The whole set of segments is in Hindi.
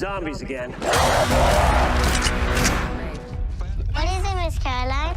Zombies again. What is it, Miss Caroline?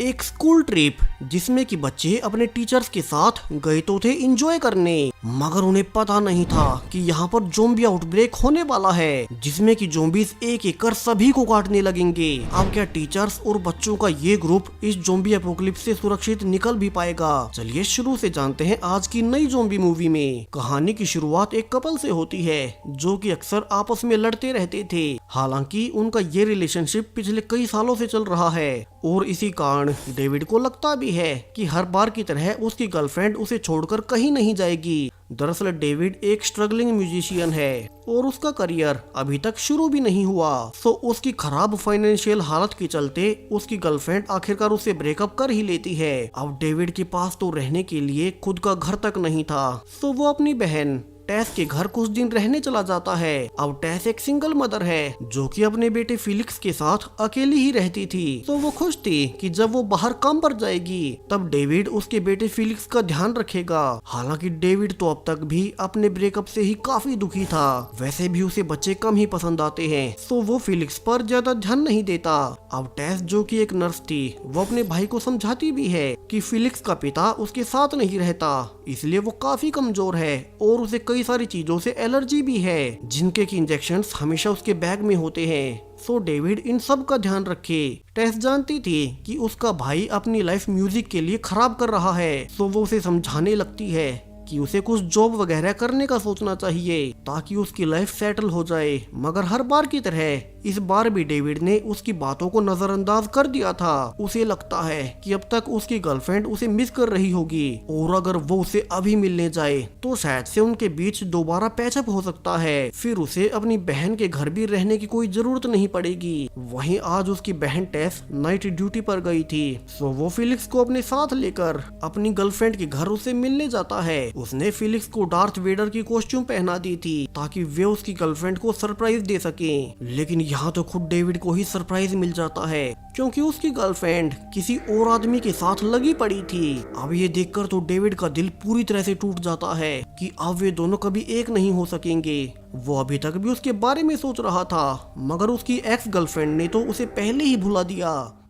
एक स्कूल ट्रिप जिसमें कि बच्चे अपने टीचर्स के साथ गए तो थे एंजॉय करने, मगर उन्हें पता नहीं था कि यहाँ पर ज़ॉम्बी आउटब्रेक होने वाला है, जिसमें कि ज़ॉम्बीज एक एक कर सभी को काटने लगेंगे। अब क्या टीचर्स और बच्चों का ये ग्रुप इस ज़ॉम्बी एपोकलिप्स से सुरक्षित निकल भी पाएगा? चलिए शुरू से जानते हैं आज की नई ज़ॉम्बी मूवी में। कहानी की शुरुआत एक कपल से होती है जो कि अक्सर आपस में लड़ते रहते थे। हालांकि उनका ये रिलेशनशिप पिछले कई सालों से चल रहा है और इसी कारण डेविड को लगता भी है कि हर बार की तरह उसकी गर्लफ्रेंड उसे छोड़कर कहीं नहीं जाएगी। दरअसल डेविड एक स्ट्रगलिंग म्यूजिशियन है और उसका करियर अभी तक शुरू भी नहीं हुआ। सो उसकी खराब फाइनेंशियल हालत के चलते उसकी गर्लफ्रेंड आखिरकार उसे ब्रेकअप कर ही लेती है। अब डेविड के पास तो रहने के लिए खुद का घर तक नहीं था, सो वो अपनी बहन टेस के घर कुछ दिन रहने चला जाता है। अब टेस एक सिंगल मदर है जो कि अपने बेटे फिलिक्स के साथ अकेली ही रहती थी, तो वो खुश थी कि जब वो बाहर काम पर जाएगी तब डेविड उसके बेटे फिलिक्स का ध्यान रखेगा। हालांकि डेविड तो अब तक भी अपने ब्रेकअप से ही काफी दुखी था। वैसे भी उसे बच्चे कम ही पसंद आते हैं, तो वो फिलिक्स पर ज्यादा ध्यान नहीं देता। अब टेस जो कि एक नर्स थी वो अपने भाई को समझाती भी है कि फिलिक्स का पिता उसके साथ नहीं रहता, इसलिए वो काफी कमजोर है और उसे कई सारी चीजों से एलर्जी भी है, जिनके की इंजेक्शंस हमेशा उसके बैग में होते हैं। सो डेविड इन सब का ध्यान रखे। टेस जानती थी कि उसका भाई अपनी लाइफ म्यूजिक के लिए खराब कर रहा है, सो वो उसे समझाने लगती है कि उसे कुछ जॉब वगैरह करने का सोचना चाहिए ताकि उसकी लाइफ सेटल हो जाए। मगर हर बार की तरह इस बार भी डेविड ने उसकी बातों को नजरअंदाज कर दिया था। उसे लगता है कि अब तक उसकी गर्लफ्रेंड उसे मिस कर रही होगी और अगर वो उसे अभी मिलने जाए तो शायद से उनके बीच दोबारा पैचअप हो सकता है। फिर उसे अपनी बहन के घर भी रहने की कोई जरूरत नहीं पड़ेगी। वहीं आज उसकी बहन टेस नाइट ड्यूटी पर गई थी, सो वो फिलिक्स को अपने साथ लेकर अपनी गर्लफ्रेंड के घर उसे मिलने जाता है। उसने फिलिक्स को डार्थ वेडर की कॉस्ट्यूम पहना दी थी ताकि वे उसकी गर्लफ्रेंड को सरप्राइज दे सकें। लेकिन यहाँ तो खुद डेविड को ही सरप्राइज मिल जाता है क्योंकि उसकी गर्लफ्रेंड किसी और आदमी के साथ लगी पड़ी थी। अब ये देखकर तो डेविड का दिल पूरी तरह से टूट जाता है कि अब वे दोनों कभी एक नहीं हो सकेंगे। वो अभी तक भी उसके बारे में सोच रहा था, मगर उसकी एक्स गर्लफ्रेंड ने तो उसे पहले ही भुला दिया।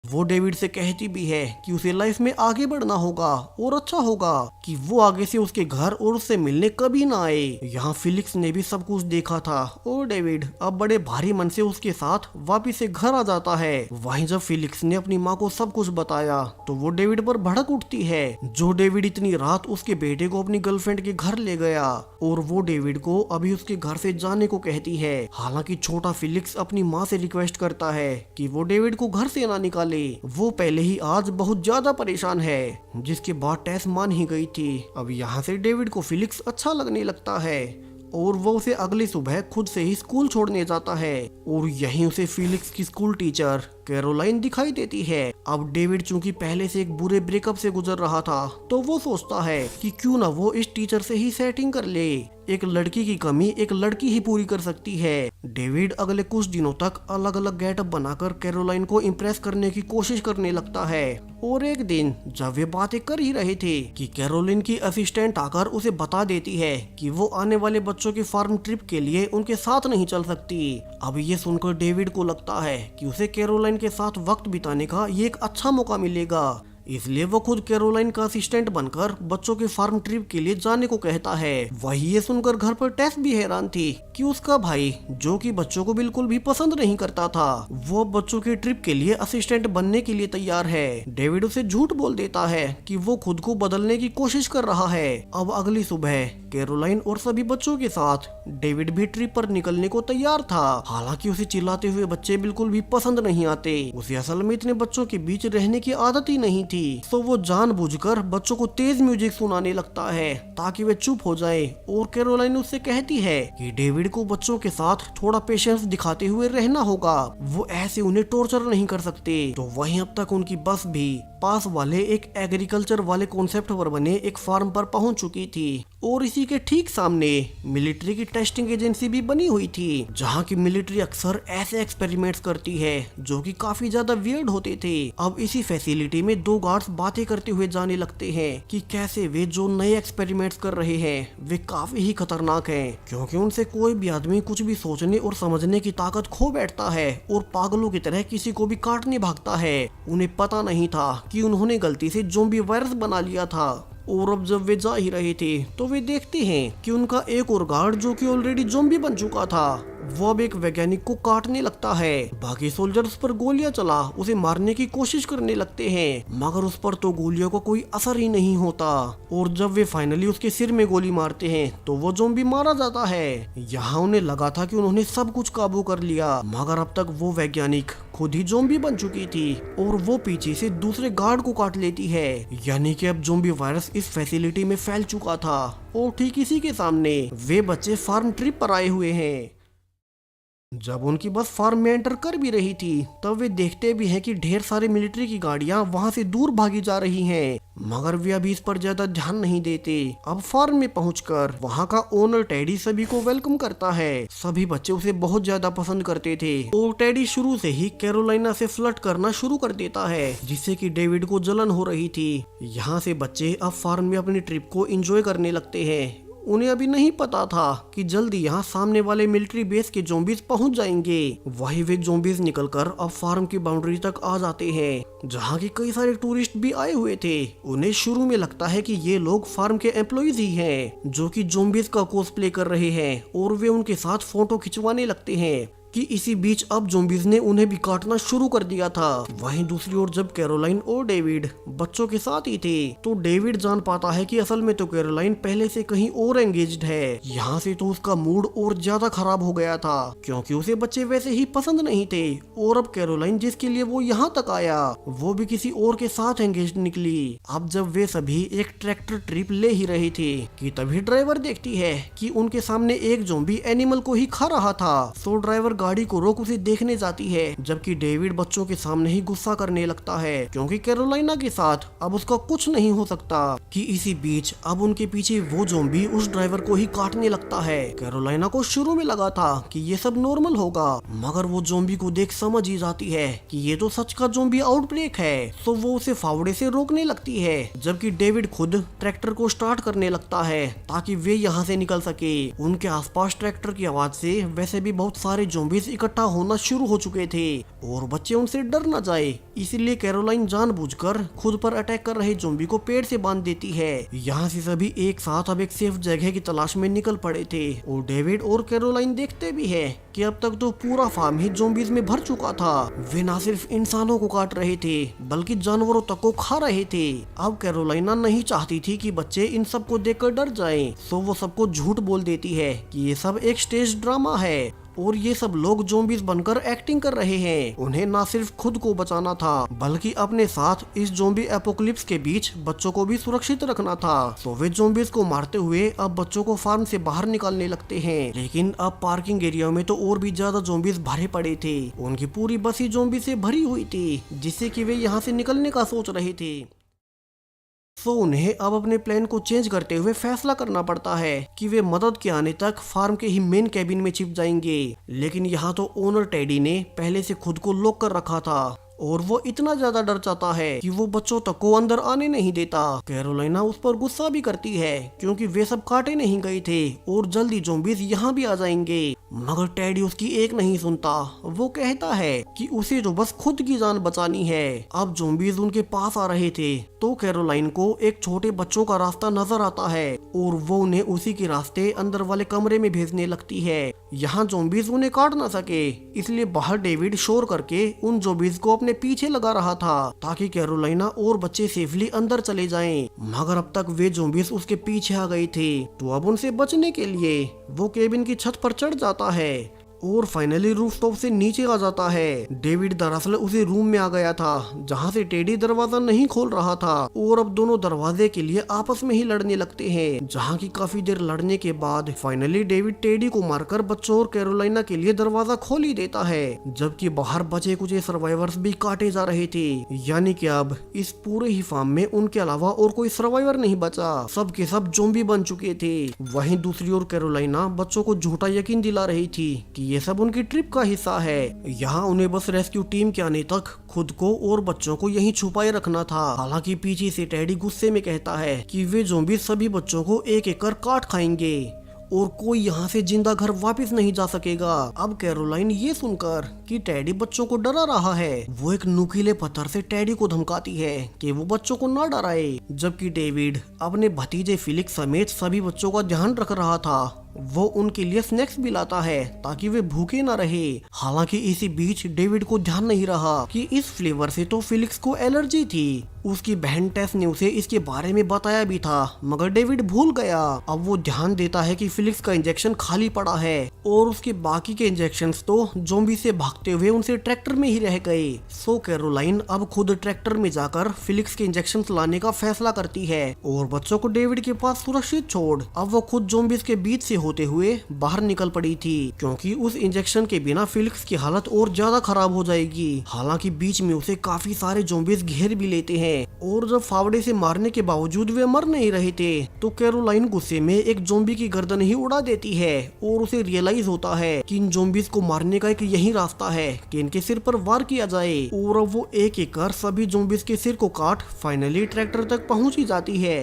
वो डेविड से कहती भी है कि उसे लाइफ में आगे बढ़ना होगा और अच्छा होगा कि वो आगे से उसके घर और उससे मिलने कभी ना आए। यहाँ फिलिक्स ने भी सब कुछ देखा था और डेविड अब बड़े भारी मन से उसके साथ वापिस से घर आ जाता है। वहीं जब फिलिक्स ने अपनी माँ को सब कुछ बताया तो वो डेविड पर भड़क उठती है। जो डेविड इतनी रात उसके बेटे को अपनी गर्लफ्रेंड के घर ले गया और वो डेविड को अभी उसके घर से जाने को कहती है। हालांकि छोटा फिलिक्स अपनी माँ से रिक्वेस्ट करता है कि वो डेविड को घर से ना निकाले, वो पहले ही आज बहुत ज्यादा परेशान है, जिसके बाद टेस मान ही गई थी। अब यहाँ से डेविड को फिलिक्स अच्छा लगने लगता है और वो उसे अगली सुबह खुद से ही स्कूल छोड़ने जाता है और यहीं उसे फिलिक्स की स्कूल टीचर कैरोलाइन दिखाई देती है। अब डेविड चूंकि पहले से एक बुरे ब्रेकअप से गुजर रहा था तो वो सोचता है कि क्यों ना वो इस टीचर से ही सेटिंग कर ले। एक लड़की की कमी एक लड़की ही पूरी कर सकती है। डेविड अगले कुछ दिनों तक अलग अलग गेटअप बनाकर कैरोलाइन को इम्प्रेस करने की कोशिश करने लगता है और एक दिन जब वे बातें कर ही रहे थे कि कैरोलिन की असिस्टेंट आकर उसे बता देती है कि वो आने वाले बच्चों की फार्म ट्रिप के लिए उनके साथ नहीं चल सकती। अब ये सुनकर डेविड को लगता है कि उसे कैरोलाइन के साथ वक्त बिताने का ये एक अच्छा मौका मिलेगा, इसलिए वो खुद कैरोलाइन का असिस्टेंट बनकर बच्चों के फार्म ट्रिप के लिए जाने को कहता है। वही ये सुनकर घर पर टेस भी हैरान थी कि उसका भाई जो कि बच्चों को बिल्कुल भी पसंद नहीं करता था, वो बच्चों के ट्रिप के लिए असिस्टेंट बनने के लिए तैयार है। डेविड उसे झूठ बोल देता है कि वो खुद को बदलने की कोशिश कर रहा है। अब अगली सुबह कैरोलाइन और सभी बच्चों के साथ डेविड भी ट्रिप पर निकलने को तैयार था। हालांकि उसे चिल्लाते हुए बच्चे बिल्कुल भी पसंद नहीं आते। उसे असल में इतने बच्चों के बीच रहने की आदत ही नहीं थी, तो वो जानबूझकर बच्चों को तेज म्यूजिक सुनाने लगता है ताकि वे चुप हो जाएं। और कैरोलाइन उससे कहती है कि डेविड को बच्चों के साथ थोड़ा पेशेंस दिखाते हुए रहना होगा, वो ऐसे उन्हें टॉर्चर नहीं कर सकते। तो वहीं अब तक उनकी बस भी पास वाले एक एग्रीकल्चर वाले कॉन्सेप्ट पर बने एक फार्म पर पहुंच चुकी थी और इसी के ठीक सामने मिलिट्री की टेस्टिंग एजेंसी भी बनी हुई थी, जहाँ की मिलिट्री अक्सर ऐसे एक्सपेरिमेंट्स करती है जो कि काफी ज्यादा वियर्ड होते थे। अब इसी फैसिलिटी में दो गार्ड्स बातें करते हुए जाने लगते हैं कि कैसे वे जो नए एक्सपेरिमेंट्स कर रहे हैं वे काफी ही खतरनाक हैं, क्योंकि उनसे कोई भी आदमी कुछ भी सोचने और समझने की ताकत खो बैठता है और पागलों की तरह किसी को भी काटने भागता है। उन्हें पता नहीं था कि उन्होंने गलती से ज़ॉम्बी वायरस बना लिया था। और अब जब वे जा ही रहे थे तो वे देखते हैं कि उनका एक और गार्ड जो कि ऑलरेडी ज़ॉम्बी बन चुका था, वो अब एक वैज्ञानिक को काटने लगता है। बाकी सोल्जर्स पर गोलियां चला उसे मारने की कोशिश करने लगते हैं, मगर उस पर तो गोलियों का कोई असर ही नहीं होता। और जब वे फाइनली उसके सिर में गोली मारते हैं तो वो ज़ॉम्बी मारा जाता है। यहाँ उन्हें लगा था कि उन्होंने सब कुछ काबू कर लिया, मगर अब तक वो वैज्ञानिक खुद ही ज़ॉम्बी बन चुकी थी और वो पीछे से दूसरे गार्ड को काट लेती है। यानी कि अब ज़ॉम्बी वायरस इस फैसिलिटी में फैल चुका था। और ठीक इसी के सामने वे बच्चे फार्म ट्रिप पर आए हुए हैं। जब उनकी बस फार्म में एंटर कर भी रही थी तब वे देखते भी हैं कि ढेर सारे मिलिट्री की गाड़ियां वहां से दूर भागी जा रही हैं, मगर वे अभी इस पर ज्यादा ध्यान नहीं देते। अब फार्म में पहुंचकर वहां का ओनर टेडी सभी को वेलकम करता है। सभी बच्चे उसे बहुत ज्यादा पसंद करते थे और टेडी शुरू से ही कैरोलिना से फ्लर्ट करना शुरू कर देता है, जिससे कि डेविड को जलन हो रही थी। यहाँ से बच्चे अब फार्म में अपनी ट्रिप को एंजॉय करने लगते हैं। उन्हें अभी नहीं पता था कि जल्दी यहाँ सामने वाले मिलिट्री बेस के ज़ॉम्बीज पहुंच जाएंगे। वही वे ज़ॉम्बीज निकलकर अब फार्म की बाउंड्री तक आ जाते हैं, जहाँ की कई सारे टूरिस्ट भी आए हुए थे। उन्हें शुरू में लगता है कि ये लोग फार्म के एम्प्लॉइज ही हैं जो कि ज़ॉम्बीज का कॉस्प्ले कर रहे हैं, और वे उनके साथ फोटो खिंचवाने लगते हैं कि इसी बीच अब ज़ॉम्बीज ने उन्हें भी काटना शुरू कर दिया था। वहीं दूसरी ओर जब कैरोलाइन और डेविड बच्चों के साथ ही थे तो डेविड जान पाता है कि असल में तो कैरोलाइन पहले से कहीं और एंगेज्ड है। यहाँ से तो उसका मूड और ज्यादा खराब हो गया था, क्योंकि उसे बच्चे वैसे ही पसंद नहीं थे। और अब कैरोलाइन जिसके लिए वो यहाँ तक आया वो भी किसी और के साथ एंगेज्ड निकली। अब जब वे सभी एक ट्रैक्टर ट्रिप ले ही रहे थे कि तभी ड्राइवर देखती है कि उनके सामने एक ज़ॉम्बी एनिमल को ही खा रहा था। तो ड्राइवर गाड़ी को रोक उसे देखने जाती है, जबकि डेविड बच्चों के सामने ही गुस्सा करने लगता है, क्योंकि कैरोलिना के साथ अब उसका कुछ नहीं हो सकता। कि इसी बीच अब उनके पीछे वो ज़ॉम्बी उस ड्राइवर को ही काटने लगता है। कैरोलिना को शुरू में लगा था कि ये सब नॉर्मल होगा, मगर वो ज़ॉम्बी को देख समझ ही जाती है कि ये तो सच का ज़ॉम्बी आउटब्रेक है, तो वो उसे फावड़े से रोकने लगती है। जबकि डेविड खुद ट्रैक्टर को स्टार्ट करने लगता है ताकि वे यहाँ से निकल सके। उनके आसपास ट्रैक्टर की आवाज से वैसे भी बहुत सारे ज़ॉम्बी इकट्ठा होना शुरू हो चुके थे और बच्चे उनसे डर न जाए, इसलिए कैरोलाइन जानबूझकर खुद पर अटैक कर रहे ज़ॉम्बी को पेड़ से बांध देती है। यहाँ से सभी एक साथ अब एक सेफ जगह की तलाश में निकल पड़े थे और डेविड और कैरोलाइन देखते भी है कि अब तक तो पूरा फार्म ही ज़ॉम्बीज में भर चुका था। वे न सिर्फ इंसानों को काट रहे थे बल्कि जानवरों तक को खा रहे थे। अब कैरोलाइना नहीं चाहती थी कि बच्चे इन सब को देखकर डर जाएं, तो वो सबको झूठ बोल देती है कि ये सब एक स्टेज ड्रामा है और ये सब लोग ज़ॉम्बीज बनकर एक्टिंग कर रहे हैं। उन्हें ना सिर्फ खुद को बचाना था बल्कि अपने साथ इस ज़ॉम्बी एपोकलिप्स के बीच बच्चों को भी सुरक्षित रखना था। तो वे ज़ॉम्बीज को मारते हुए अब बच्चों को फार्म से बाहर निकालने लगते हैं, लेकिन अब पार्किंग एरिया में तो और भी ज्यादा ज़ॉम्बीज भरे पड़े थे। उनकी पूरी बस ही ज़ॉम्बी से भरी हुई थी, जिससे कि वे यहाँ से निकलने का सोच रहे थे। तो उन्हें अब अपने प्लान को चेंज करते हुए फैसला करना पड़ता है कि वे मदद के आने तक फार्म के ही मेन कैबिन में छिप जाएंगे। लेकिन यहाँ तो ओनर टेडी ने पहले से खुद को लॉक कर रखा था और वो इतना ज्यादा डर जाता है कि वो बच्चों तक को अंदर आने नहीं देता। कैरोलिना उस पर गुस्सा भी करती है क्योंकि वे सब काटे नहीं गए थे और जल्दी ज़ॉम्बीज यहाँ भी आ जाएंगे, मगर टेडी उसकी एक नहीं सुनता। वो कहता है कि उसे तो बस खुद की जान बचानी है। अब ज़ॉम्बीज उनके पास आ रहे थे तो कैरोलाइन को एक छोटे बच्चों का रास्ता नजर आता है और वो उन्हें उसी के रास्ते अंदर वाले कमरे में भेजने लगती है। यहाँ ज़ॉम्बीज उन्हें काट ना सके, इसलिए बाहर डेविड शोर करके उन ज़ॉम्बीज को अपने पीछे लगा रहा था ताकि कैरोलिना और बच्चे सेफली अंदर चले जाएं। मगर अब तक वे ज़ॉम्बीज उसके पीछे आ गए थे, तो अब उनसे बचने के लिए वो केबिन की छत पर चढ़ जाता है और फाइनली रूफटॉप से नीचे आ जाता है। डेविड दरअसल उसी रूम में आ गया था जहाँ से टेडी दरवाजा नहीं खोल रहा था और अब दोनों दरवाजे के लिए आपस में ही लड़ने लगते हैं, जहाँ की काफी देर लड़ने के बाद फाइनली डेविड टेडी को मारकर बच्चों और कैरोलिना के लिए दरवाजा खोल ही देता है, जबकि बाहर बचे कुछ सर्वाइवर्स भी काटे जा रहे थे। यानी कि अब इस पूरे ही फार्म में उनके अलावा और कोई सर्वाइवर नहीं बचा, सब के सब ज़ॉम्बी बन चुके थे। वहीं दूसरी ओर कैरोलिना बच्चों को झूठा यकीन दिला रही थी कि ये सब उनकी ट्रिप का हिस्सा है। यहाँ उन्हें बस रेस्क्यू टीम के आने तक खुद को और बच्चों को यहीं छुपाए रखना था। हालांकि पीछे से टेडी गुस्से में कहता है कि वे ज़ॉम्बी सभी बच्चों को एक एक कर काट खाएंगे और कोई यहाँ से जिंदा घर वापस नहीं जा सकेगा। अब कैरोलाइन ये सुनकर कि टेडी बच्चों को डरा रहा है, वो एक नुकीले पत्थर से टेडी को धमकाती है कि वो बच्चों को ना डराए, जबकि डेविड अपने भतीजे फिलिक्स समेत सभी बच्चों का ध्यान रख रहा था। वो उनके लिए स्नैक्स भी लाता है ताकि वे भूखे न रहे। हालांकि इसी बीच डेविड को ध्यान नहीं रहा कि इस फ्लेवर से तो फिलिक्स को एलर्जी थी। उसकी बहन टेस ने उसे इसके बारे में बताया भी था, मगर डेविड भूल गया। अब वो ध्यान देता है कि फिलिक्स का इंजेक्शन खाली पड़ा है और उसके बाकी के इंजेक्शंस तो ज़ॉम्बी से भागते हुए उनसे ट्रैक्टर में ही रह गए। सो कैरोलाइन अब खुद ट्रैक्टर में जाकर फिलिक्स के इंजेक्शन लाने का फैसला करती है और बच्चों को डेविड के पास सुरक्षित छोड़ अब वो खुद ज़ॉम्बीज के बीच से होते हुए बाहर निकल पड़ी थी, क्योंकि उस इंजेक्शन के बिना फिलिक्स की हालत और ज्यादा खराब हो जाएगी। हालांकि बीच में उसे काफी सारे ज़ॉम्बीज घेर भी लेते हैं और जब फावड़े से मारने के बावजूद वे मर नहीं रहे थे तो कैरोलाइन गुस्से में एक ज़ॉम्बी की गर्दन ही उड़ा देती है और उसे रियलाइज होता है कि इन ज़ॉम्बीज को मारने का एक यही रास्ता है कि इनके सिर पर वार किया जाए। और अब वो एक एक कर सभी ज़ॉम्बीज के सिर को काट फाइनली ट्रैक्टर तक पहुंच ही जाती है,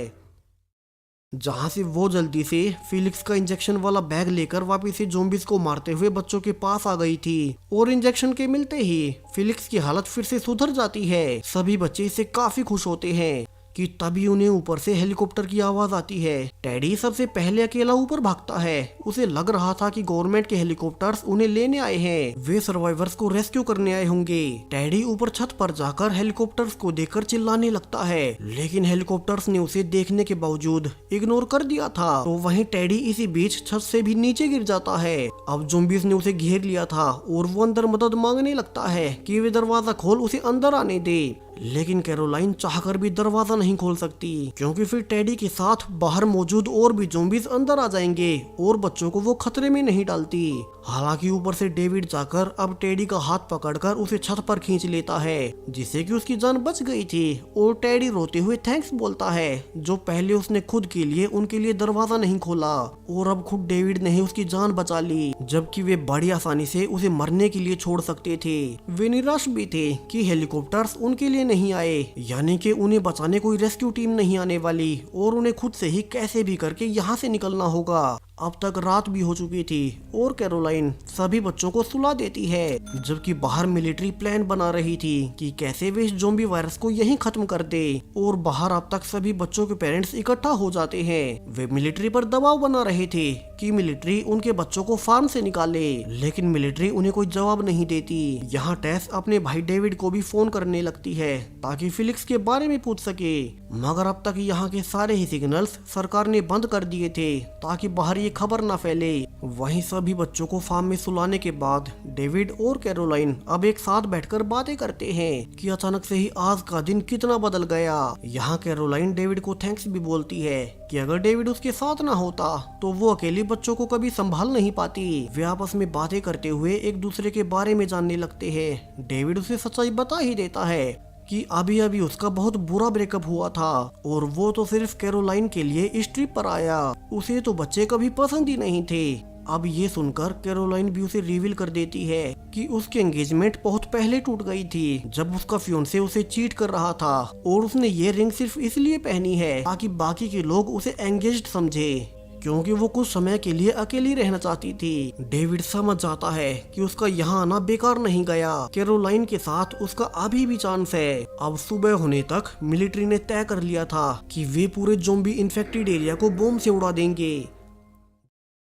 जहां से वो जल्दी से फिलिक्स का इंजेक्शन वाला बैग लेकर वापस से ज़ॉम्बीज को मारते हुए बच्चों के पास आ गई थी। और इंजेक्शन के मिलते ही फिलिक्स की हालत फिर से सुधर जाती है। सभी बच्चे इससे काफी खुश होते हैं कि तभी उन्हें ऊपर से हेलीकॉप्टर की आवाज आती है। टेडी सबसे पहले अकेला ऊपर भागता है। उसे लग रहा था कि गवर्नमेंट के हेलीकॉप्टर्स उन्हें लेने आए हैं, वे सर्वाइवर्स को रेस्क्यू करने आए होंगे। टेडी ऊपर छत पर जाकर हेलीकॉप्टर्स को देखकर चिल्लाने लगता है, लेकिन हेलीकॉप्टर्स ने उसे देखने के बावजूद इग्नोर कर दिया था। तो वहीं टेडी इसी बीच छत से भी नीचे गिर जाता है। अब ज़ॉम्बीज ने उसे घेर लिया था और वो अंदर मदद मांगने लगता है कि वे दरवाजा खोल उसे अंदर आने दे, लेकिन कैरोलाइन चाहकर भी दरवाजा नहीं खोल सकती, क्योंकि फिर टेडी के साथ बाहर मौजूद और भी ज़ॉम्बीज अंदर आ जाएंगे और बच्चों को वो खतरे में नहीं डालती। हालांकि ऊपर से डेविड जाकर अब टेडी का हाथ पकड़कर उसे छत पर खींच लेता है, जिससे कि उसकी जान बच गई थी। और टेडी रोते हुए थैंक्स बोलता है, जो पहले उसने खुद के लिए उनके लिए दरवाजा नहीं खोला, और अब खुद डेविड ने ही उसकी जान बचा ली, जबकि वे बड़ी आसानी से उसे मरने के लिए छोड़ सकते थे। वे निराश भी थे कि हेलीकॉप्टर्स उनके लिए नहीं आए, यानी कि उन्हें बचाने कोई रेस्क्यू टीम नहीं आने वाली और उन्हें खुद से ही कैसे भी करके यहाँ से निकलना होगा। अब तक रात भी हो चुकी थी और कैरोलाइन सभी बच्चों को सुला देती है, जबकि बाहर मिलिट्री प्लान बना रही थी कि कैसे वे इस ज़ॉम्बी वायरस को यहीं खत्म कर दे। और बाहर अब तक सभी बच्चों के पेरेंट्स इकट्ठा हो जाते हैं। वे मिलिट्री पर दबाव बना रहे थे कि मिलिट्री उनके बच्चों को फार्म से निकाले, लेकिन मिलिट्री उन्हें कोई जवाब नहीं देती। यहाँ टेस अपने भाई डेविड को भी फोन करने लगती है ताकि फिलिक्स के बारे में पूछ सके, मगर अब तक यहाँ के सारे ही सिग्नल्स सरकार ने बंद कर दिए थे ताकि बाहर ये खबर न फैले। वहीं सभी बच्चों को फार्म में सुलाने के बाद डेविड और कैरोलाइन अब एक साथ बैठकर बातें करते हैं कि अचानक से ही आज का दिन कितना बदल गया। यहाँ कैरोलाइन डेविड को थैंक्स भी बोलती है कि अगर डेविड उसके साथ ना होता तो वो अकेली बच्चों को कभी संभाल नहीं पाती। वे आपस में बातें करते हुए एक दूसरे के बारे में जानने लगते हैं। डेविड उसे सच्चाई बता ही देता है कि अभी अभी उसका बहुत बुरा ब्रेकअप हुआ था और वो तो सिर्फ कैरोलाइन के लिए इस ट्रिप पर आया, उसे तो बच्चे कभी पसंद ही नहीं थे। अब ये सुनकर कैरोलाइन भी उसे रिवील कर देती है कि उसकी एंगेजमेंट बहुत पहले टूट गई थी, जब उसका फियोंसे उसे चीट कर रहा था और उसने ये रिंग सिर्फ इसलिए पहनी है ताकि बाकी के लोग उसे एंगेज्ड समझे, क्योंकि वो कुछ समय के लिए अकेली रहना चाहती थी। डेविड समझ जाता है कि उसका यहाँ आना बेकार नहीं गया, कैरोलाइन के साथ उसका अभी भी चांस है। अब सुबह होने तक मिलिट्री ने तय कर लिया था कि वे पूरे ज़ॉम्बी इन्फेक्टेड एरिया को बम से उड़ा देंगे,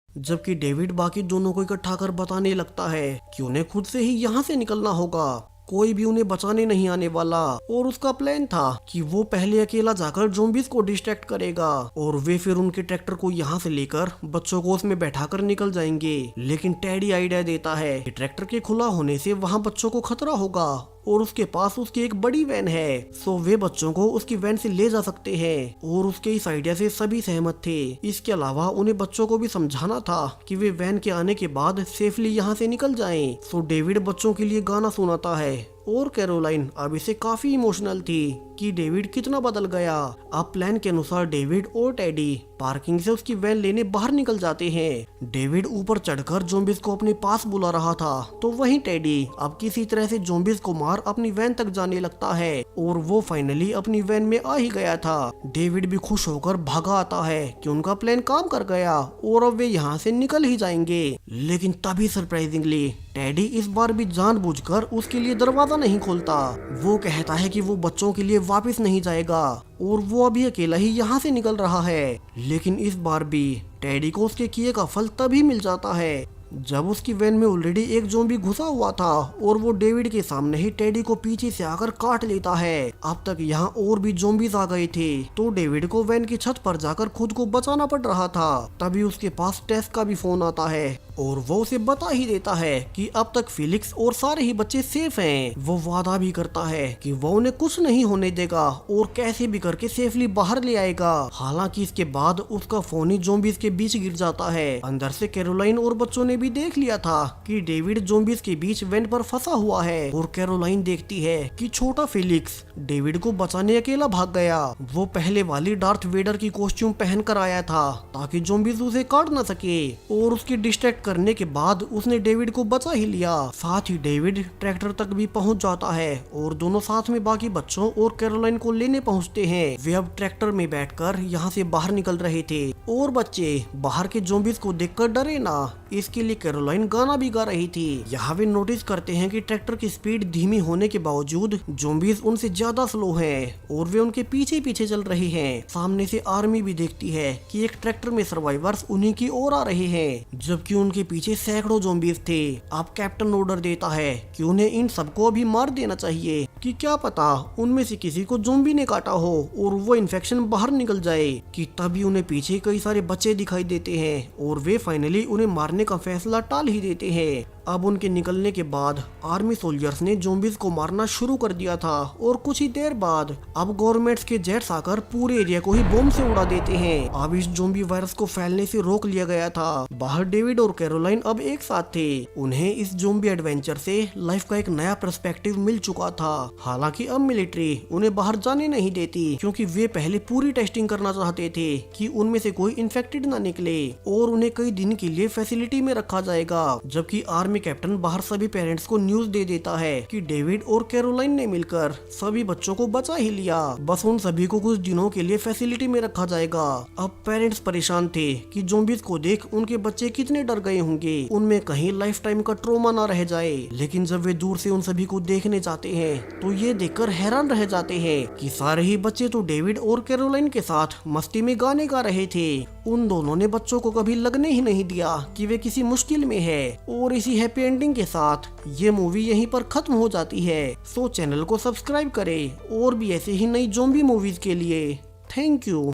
जबकि डेविड बाकी दोनों को इकट्ठा कर बताने लगता है कि उन्हें खुद से ही यहाँ से निकलना होगा कोई भी उन्हें बचाने नहीं आने वाला और उसका प्लान था कि वो पहले अकेला जाकर ज़ॉम्बीज़ को डिस्ट्रैक्ट करेगा और वे फिर उनके ट्रैक्टर को यहाँ से लेकर बच्चों को उसमें बैठाकर निकल जाएंगे। लेकिन टेडी आइडिया देता है कि ट्रैक्टर के खुला होने से वहाँ बच्चों को खतरा होगा और उसके पास उसकी एक बड़ी वैन है, सो वे बच्चों को उसकी वैन से ले जा सकते हैं और उसके इस आइडिया से सभी सहमत थे। इसके अलावा उन्हें बच्चों को भी समझाना था कि वे वैन के आने के बाद सेफली यहाँ से निकल जाएं। सो डेविड बच्चों के लिए गाना सुनाता है और कैरोलाइन अब इसे काफी इमोशनल थी कि डेविड कितना बदल गया। अब प्लान के अनुसार डेविड और टेडी पार्किंग से उसकी वैन लेने बाहर निकल जाते हैं। डेविड ऊपर चढ़कर ज़ॉम्बीज़ को अपने पास बुला रहा था तो वहीं टेडी अब किसी तरह से ज़ॉम्बीज़ को मार अपनी वैन तक जाने लगता है और वो फाइनली अपनी वैन में आ ही गया था। डेविड भी खुश होकर भागा आता है कि उनका प्लान काम कर गया और अब वे यहाँ से निकल ही जाएंगे। लेकिन तभी सरप्राइजिंगली टेडी इस बार भी जानबूझकर उसके लिए दरवाजा नहीं खोलता। वो कहता है कि वो बच्चों के लिए वापस नहीं जाएगा और वो अभी अकेला ही यहाँ से निकल रहा है। लेकिन इस बार भी टेडी को उसके किए का फल तभी मिल जाता है जब उसकी वैन में ऑलरेडी एक ज़ॉम्बी घुसा हुआ था और वो डेविड के सामने ही टेडी को पीछे से आकर काट लेता है। अब तक यहाँ और भी ज़ॉम्बीज़ आ गए थे तो डेविड को वैन की छत पर जाकर खुद को बचाना पड़ रहा था। तभी उसके पास टेस का भी फोन आता है और वो उसे बता ही देता है कि अब तक फिलिक्स और सारे ही बच्चे सेफ हैं। वो वादा भी करता है कि वो उन्हें कुछ नहीं होने देगा और कैसे भी करके सेफली बाहर ले आएगा। हालांकि इसके बाद उसका फोन ही ज़ॉम्बीज़ के बीच गिर जाता है। अंदर से कैरोलाइन और बच्चों ने भी देख लिया था कि डेविड ज़ॉम्बीज़ के बीच वैन पर फंसा हुआ है और कैरोलाइन देखती है कि छोटा फिलिक्स डेविड को बचाने अकेला भाग गया। वो पहले वाली डार्थ वेडर की कॉस्ट्यूम पहन कर आया था ताकि ज़ॉम्बीज़ उसे काट न सके और उसकी डिस्ट्रैक्ट करने के बाद उसने डेविड को बचा ही लिया। साथ ही डेविड ट्रैक्टर तक भी पहुंच जाता है और दोनों साथ में बाकी बच्चों और कैरोलाइन को लेने पहुंचते हैं। वे अब ट्रैक्टर में बैठकर यहाँ से बाहर निकल रहे थे और बच्चे बाहर के ज़ॉम्बीज़ को देखकर डरे ना, इसके लिए कैरोलाइन गाना भी गा रही थी। यहाँ वे नोटिस करते हैं कि ट्रैक्टर की स्पीड धीमी होने के बावजूद ज़ॉम्बीज़ उनसे ज्यादा स्लो हैं और वे उनके पीछे पीछे चल रहे हैं। सामने से आर्मी भी देखती है कि एक ट्रैक्टर में सर्वाइवर्स उन्हीं की ओर आ रहे हैं जबकि उनके पीछे सैकड़ों ज़ॉम्बीज़ थे। अब कैप्टन ऑर्डर देता है कि उन्हें इन सबको अभी मार देना चाहिए कि क्या पता उनमें से किसी को ज़ॉम्बी ने काटा हो और वो इन्फेक्शन बाहर निकल जाए। कि तभी उन्हें पीछे कई सारे बच्चे दिखाई देते हैं और वे फाइनली उन्हें मारने का फैसला टाल ही देते हैं। अब उनके निकलने के बाद आर्मी सोल्जर्स ने ज़ॉम्बीज़ को मारना शुरू कर दिया था और कुछ ही देर बाद अब गवर्नमेंट्स के जेट्स आकर पूरे एरिया को ही बम से उड़ा देते हैं। अब इस ज़ॉम्बी वायरस को फैलने से रोक लिया गया था। बाहर डेविड और कैरोलाइन अब एक साथ थे। उन्हें इस ज़ॉम्बी एडवेंचर से लाइफ का एक नया पर्सपेक्टिव मिल चुका था। हालांकि अब मिलिट्री उन्हें बाहर जाने नहीं देती क्योंकि वे पहले पूरी टेस्टिंग करना चाहते थे कि उनमें से कोई इन्फेक्टेड ना निकले और उन्हें कई दिन के लिए फैसिलिटी में रखा जाएगा। जबकि आर्मी कैप्टन बाहर सभी पेरेंट्स को न्यूज दे देता है कि डेविड और कैरोलाइन ने मिलकर सभी बच्चों को बचा ही लिया, बस उन सभी को कुछ दिनों के लिए फैसिलिटी में रखा जाएगा। अब पेरेंट्स परेशान थे कि ज़ॉम्बीज़ को देख उनके बच्चे कितने डर गए होंगे, उनमें कहीं लाइफ टाइम का ट्रोमा ना रह जाए। लेकिन जब वे दूर से उन सभी को देखने जाते हैं तो ये देखकर हैरान रह जाते हैं कि सारे ही बच्चे तो डेविड और कैरोलाइन के साथ मस्ती में गाने गा रहे थे। उन दोनों ने बच्चों को कभी लगने ही नहीं दिया कि वे किसी मुश्किल में है। और इसी हैप्पी एंडिंग के साथ ये मूवी यहीं पर खत्म हो जाती है। सो चैनल को सब्सक्राइब करें और भी ऐसे ही नई ज़ॉम्बी मूवीज के लिए। Thank you.